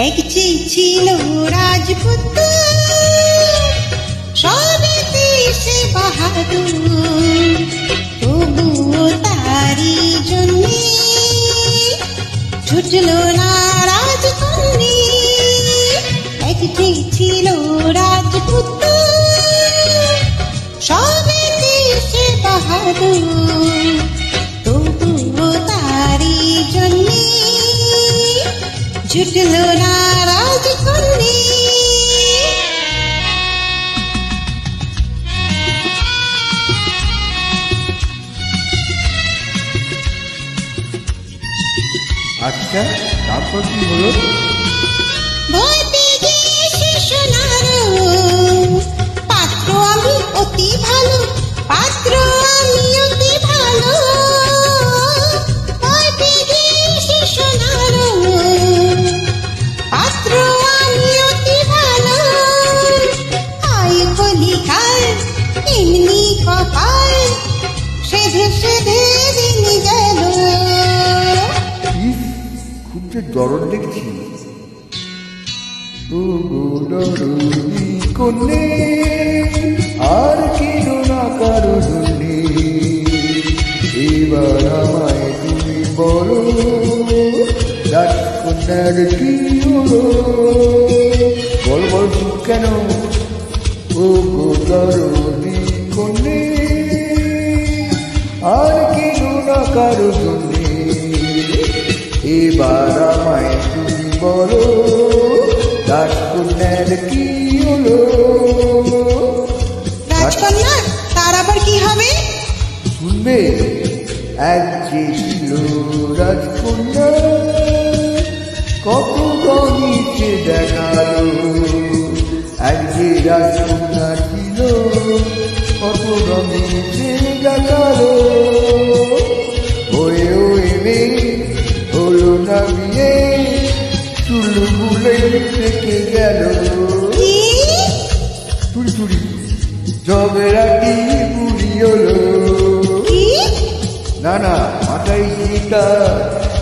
একটি ছিল রাজপুত্র, সবেতে সে বাহাদুর, তবুও তারি জন্যে ছুটল না রাজকন্যে। একটি ছিল রাজপুত্র, সবেতে সে বাহাদুর, তবুও তারি জন্যে ছুটল না রাজকন্যে। আচ্ছা, তারপর কি হলো? ভয় পেয়ে সে সোনার পাত্র আমি অতি ভালো, পাত্র আমি অতি ভালো। ভয় পেয়ে সে সোনার পাত্র আমি অতি ভালো। আয় কলিকাল এমনি কপাল, সেধে সেধে দিন গেল। খুব যে দরদ দেখছি। ও গো দরদি কন্যে, আর কেন না কারো জন্যে, এবার আমায় তুমি বলো, রাজকন্যার কি হলো? বল বল চুপ কেন? ও গো দরদি কন্যে, আর কেন না কারো জন্যে, এবার আমায় তুমি বলো, রাজকন্যার কি হলো? রাজকন্যা, তার আবার কি হবে? শুনবে, এক যে ছিল রাজকন্যা, কত রঙিতে দেখালো। এক যে রাজকন্যা ছিল, কত রঙিতে দেখালো। ওয়ে ওয়ে মেয়ে হলো না বিয়ে, চুলগুলো থেকে গেল। চুরি চুরি ঝগড়াটি বুড়ি হলো। না না, মাথায় চিতা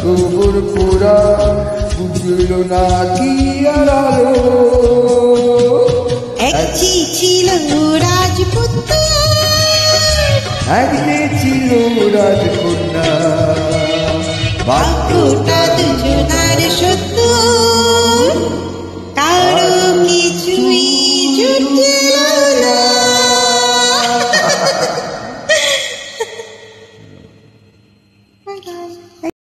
গোবর পোড়া, বুঝল না কি আর আলো। একটি ছিল রাজপুত্র, একটি ছিল রাজকন্যা, বাক্যটা দুজনার সত্য, কারো কিছুই জুটল না।